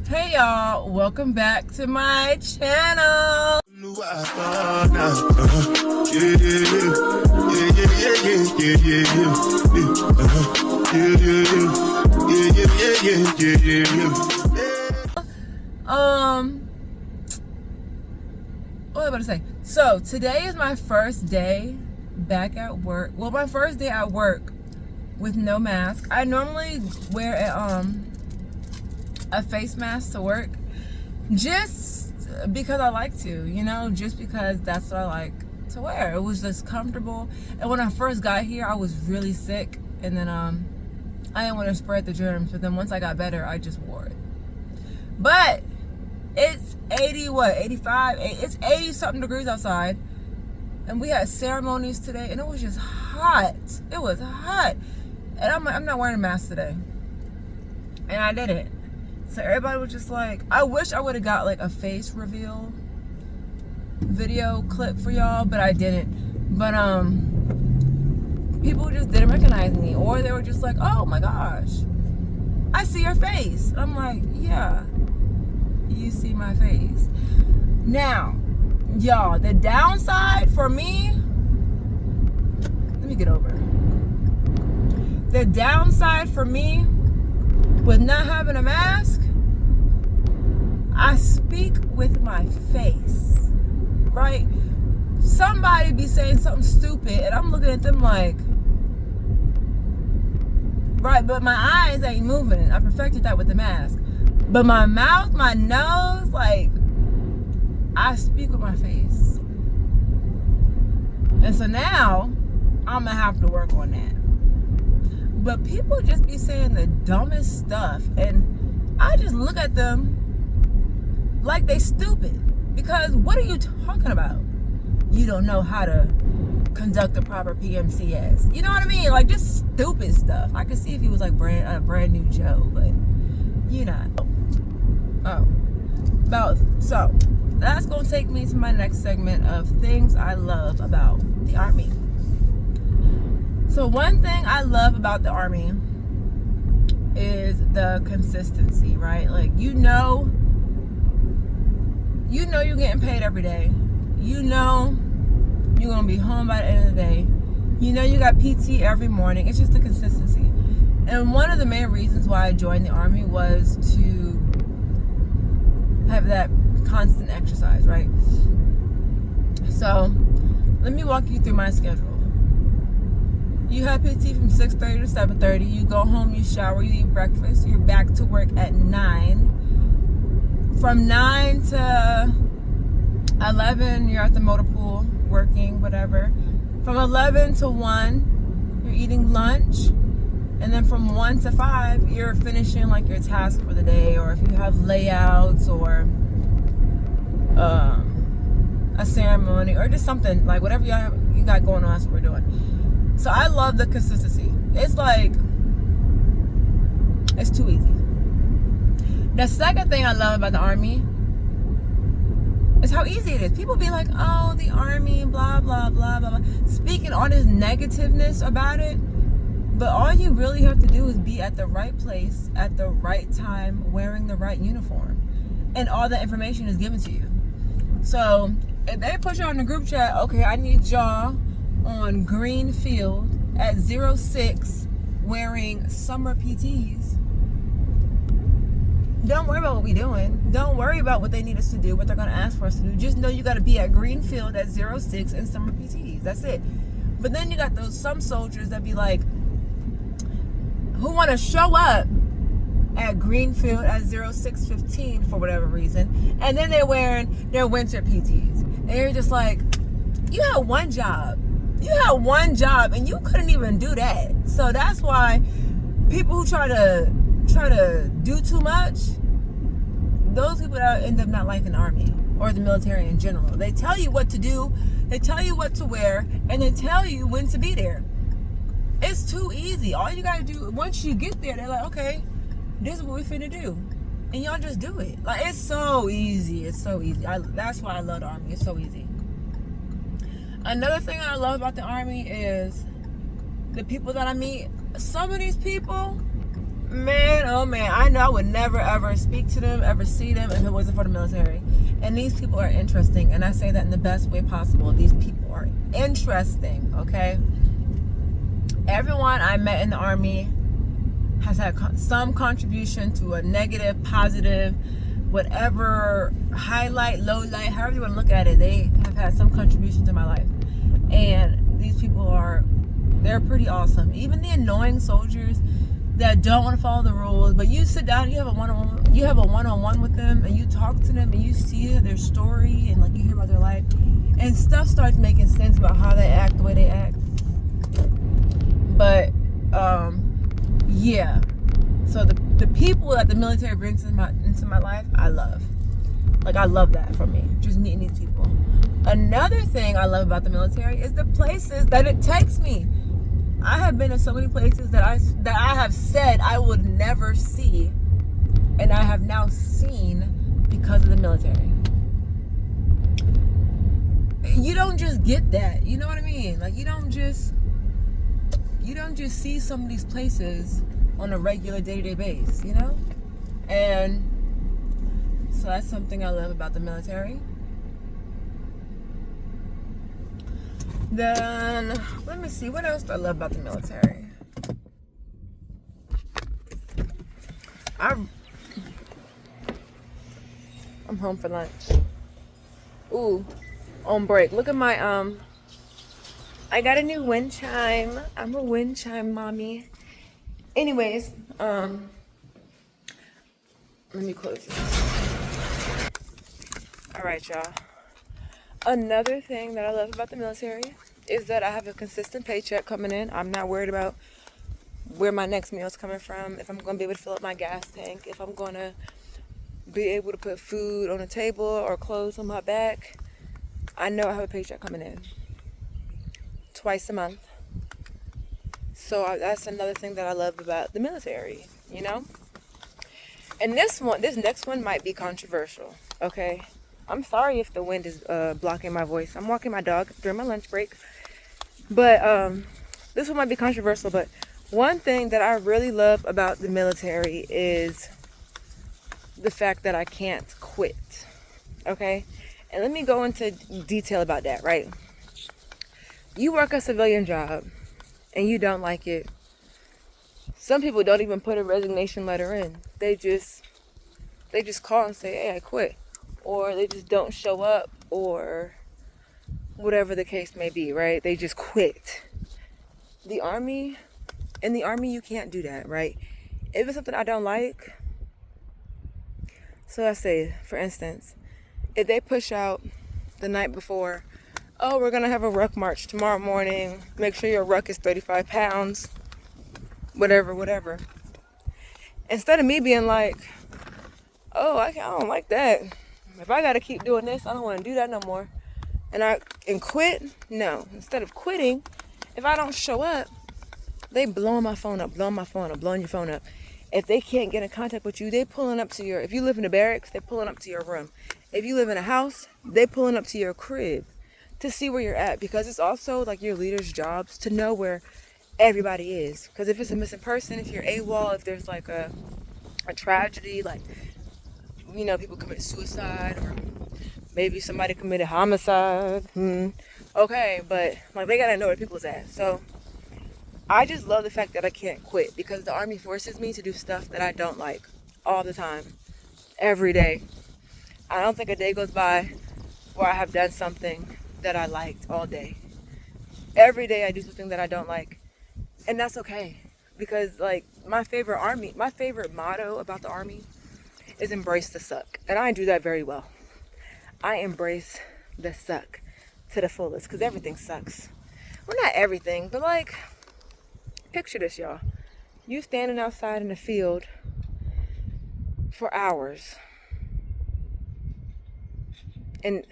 Hey y'all, welcome back to my channel. What was I about to say? So today is my first day back at work. Well, my first day at work with no mask. I normally wear a face mask to work just because I like to, just because that's what I like to wear. It was just comfortable. And when I first got here, I was really sick, and then I didn't want to spread the germs, but then once I got better, I just wore it. But it's 85, it's 80 something degrees outside, and we had ceremonies today, and it was just hot. It was hot, and I'm not wearing a mask today, and I didn't. So everybody was just like, I wish I would have got like a face reveal video clip for y'all, but I didn't. But people just didn't recognize me, or they were just like, oh my gosh, I see your face. I'm like, yeah, you see my face. Now, y'all, the downside for me, let me get over. The downside for me with not having a mask, I speak with my face, right? Somebody be saying something stupid, and I'm looking at them like, right, but my eyes ain't moving. I perfected that with the mask. But my mouth, my nose, like, I speak with my face. And so now, I'm gonna have to work on that. But people just be saying the dumbest stuff, and I just look at them like they stupid. Because what are you talking about? You don't know how to conduct a proper PMCS. You know what I mean? Like, just stupid stuff. I could see if he was like a brand new Joe, but you know. So that's gonna take me to my next segment of things I love about the Army. So one thing I love about the Army is the consistency, right? Like, you know you're getting paid every day. You know you're gonna be home by the end of the day. You know you got PT every morning. It's just the consistency. And one of the main reasons why I joined the Army was to have that constant exercise, right? So let me walk you through my schedule. You have PT from 6:30 to 7:30. You go home, you shower, you eat breakfast. You're back to work at 9. From 9 to 11, you're at the motor pool working, whatever. From 11 to 1, you're eating lunch. And then from 1 to 5, you're finishing like your task for the day, or if you have layouts or a ceremony or just something, like whatever you got going on, that's what we're doing. So I love the consistency. It's like, it's too easy. The second thing I love about the Army is how easy it is. People be like, oh, the Army, blah, blah, blah, blah, blah. Speaking all this negativeness about it, but all you really have to do is be at the right place at the right time, wearing the right uniform, and all that information is given to you. So if they put you on the group chat, okay, I need y'all on green field at 06 wearing summer PTs. Don't worry about what we're doing. Don't worry about what they need us to do, what they're going to ask for us to do. Just know you got to be at green field at 06 in summer PTs. That's it. But then you got some soldiers that be like, who want to show up at Greenfield at 06:15 for whatever reason, and then they're wearing their winter PTs, and you're just like, you had one job, and you couldn't even do that. So that's why people who try to do too much, those people that end up not liking the Army or the military in general. They tell you what to do, they tell you what to wear, and they tell you when to be there. It's too easy. All you gotta do, once you get there, they're like, okay, this is what we finna do. And y'all just do it. Like, it's so easy. It's so easy. That's why I love the Army. It's so easy. Another thing I love about the Army is the people that I meet. Some of these people, Man, oh man, I know I would never ever speak to them, ever see them if it wasn't for the military. And these people are interesting, and I say that in the best way possible. These people are interesting, okay? Everyone I met in the Army has had some contribution to a negative, positive, whatever, highlight, low light, however you want to look at it. They have had some contribution to my life. And these people they're pretty awesome. Even the annoying soldiers that don't want to follow the rules, but you sit down, you have a one-on-one with them, and you talk to them, and you see their story, and like you hear about their life, and stuff starts making sense about how they act the way they act. But yeah, so the people that the military brings into my life, I love. Like, I love that for me, just meeting these people. Another thing I love about the military is the places that it takes me. I have been in so many places that I have said I would never see, and I have now seen because of the military. You don't just get that, you know what I mean? Like, you don't just see some of these places on a regular day-to-day basis, you know? And so that's something I love about the military. Then, let me see, what else do I love about the military? I'm home for lunch. Ooh, on break. Look at my, I got a new wind chime. I'm a wind chime mommy. Anyways, let me close this. All right, y'all. Another thing that I love about the military is that I have a consistent paycheck coming in. I'm not worried about where my next meal is coming from, if I'm going to be able to fill up my gas tank, if I'm going to be able to put food on the table or clothes on my back. I know I have a paycheck coming in twice a month. So that's another thing that I love about the military, you know? And this next one might be controversial, okay? I'm sorry if the wind is blocking my voice. I'm walking my dog during my lunch break. But this one might be controversial, but one thing that I really love about the military is the fact that I can't quit, okay? And let me go into detail about that, right? You work a civilian job and you don't like it. Some people don't even put a resignation letter in. They just call and say, hey, I quit. Or they just don't show up, or whatever the case may be, right? They just quit. In the Army, you can't do that, right? If it's something I don't like, so I say, for instance, if they push out the night before, oh, we're going to have a ruck march tomorrow morning, make sure your ruck is 35 pounds, whatever. Instead of me being like, oh, I don't like that. If I got to keep doing this, I don't want to do that no more. And quit? No. Instead of quitting, if I don't show up, they blowing your phone up. If they can't get in contact with you, they pulling up to if you live in the barracks, they're pulling up to your room. If you live in a house, they pulling up to your crib to see where you're at, because it's also like your leader's jobs to know where everybody is. Because if it's a missing person, if you're AWOL, if there's like a tragedy, like, you know, people commit suicide, or maybe somebody committed homicide. Okay, but like, they gotta know where people's at. So I just love the fact that I can't quit, because the Army forces me to do stuff that I don't like all the time, every day. I don't think a day goes by where I have done something that I liked all day. Every day I do something that I don't like, and that's okay, because like my favorite motto about the Army is embrace the suck, and I do that very well. I embrace the suck to the fullest, because everything sucks. Well, not everything, but like, picture this, y'all. You standing outside in the field for hours, and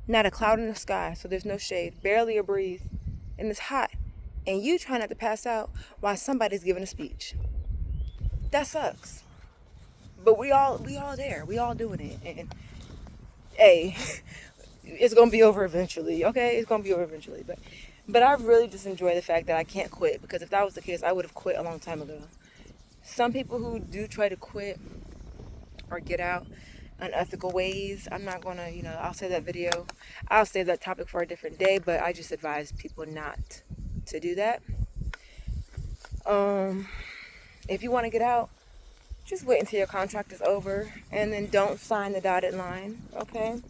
not a cloud in the sky, so there's no shade, barely a breeze, and it's hot, and you try not to pass out while somebody's giving a speech. That sucks. But we all there. We all doing it. And hey, it's gonna be over eventually. Okay, it's gonna be over eventually. But I really just enjoy the fact that I can't quit, because if that was the case, I would have quit a long time ago. some people who do try to quit or get out unethical ways, I'm not gonna, I'll save that topic for a different day, but I just advise people not to do that. If you want to get out, just wait until your contract is over, and then don't sign the dotted line, okay?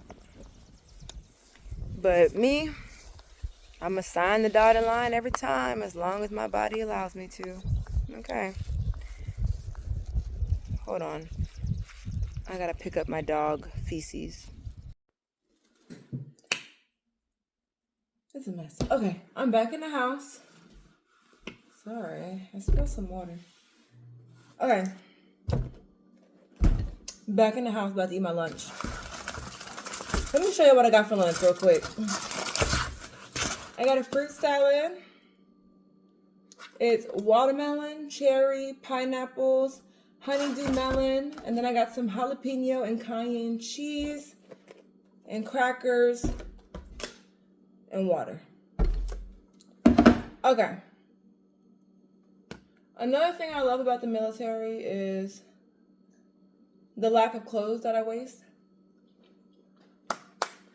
But me, I'm gonna sign the dotted line every time, as long as my body allows me to. Okay. Hold on. I gotta pick up my dog feces. It's a mess. Okay, I'm back in the house. Sorry, I spilled some water. Okay. Back in the house, about to eat my lunch. Let me show you what I got for lunch real quick. I got a fruit salad. It's watermelon, cherry, pineapples, honeydew melon, and then I got some jalapeno and cayenne cheese and crackers and water. Okay. Another thing I love about the military is the lack of clothes that I waste.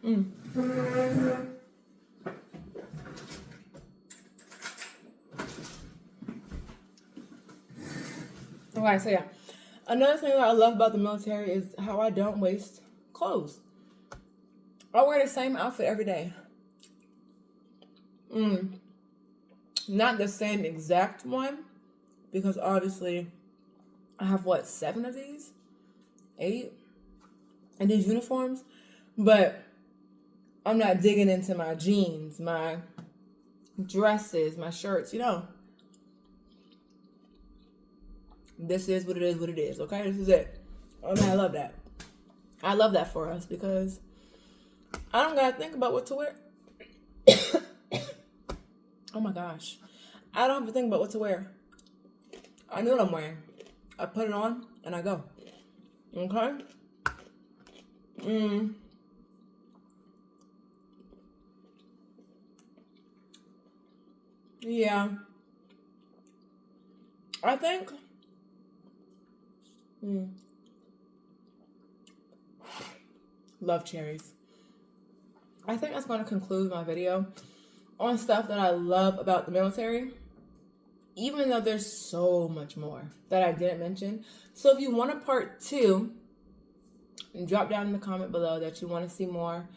Okay, so yeah. Another thing that I love about the military is how I don't waste clothes. I wear the same outfit every day. Not the same exact one, because obviously I have 7 of these? 8? And these uniforms. But I'm not digging into my jeans, my dresses, my shirts, This is what it is, okay? This is it. I mean, I love that. I love that for us, because I don't gotta think about what to wear. Oh my gosh. I don't have to think about what to wear. I know what I'm wearing. I put it on and I go. Okay? Yeah. I think love cherries. I think that's going to conclude my video on stuff that I love about the military, even though there's so much more that I didn't mention. So if you want a part 2, drop down in the comment below that you want to see more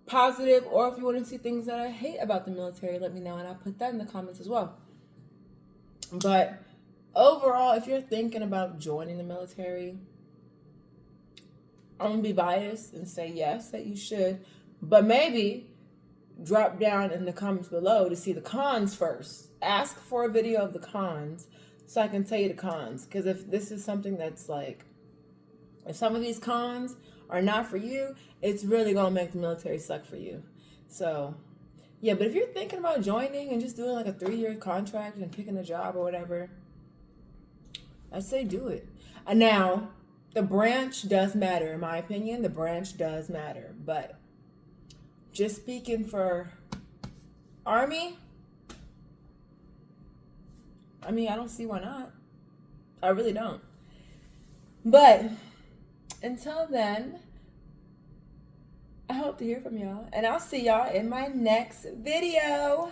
positive, or if you want to see things that I hate about the military, let me know, and I'll put that in the comments as well. But overall, if you're thinking about joining the military, I'm going to be biased and say yes, that you should, but maybe drop down in the comments below to see the cons first. Ask for a video of the cons so I can tell you the cons, because if this is something that's like, if some of these cons are not for you, it's really going to make the military suck for you. So, yeah, but if you're thinking about joining and just doing like a 3-year contract and picking a job or whatever, I say do it. And now, the branch does matter. In my opinion, the branch does matter. But just speaking for Army, I mean, I don't see why not. I really don't. But until then, I hope to hear from y'all. And I'll see y'all in my next video.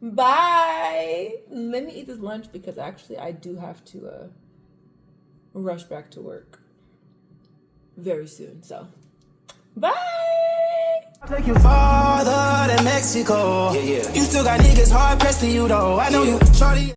Bye. Let me eat this lunch, because actually I do have to rush back to work very soon. So, bye. Take you farther than Mexico. Yeah. You still got niggas hard pressed to you though. I know you, shorty.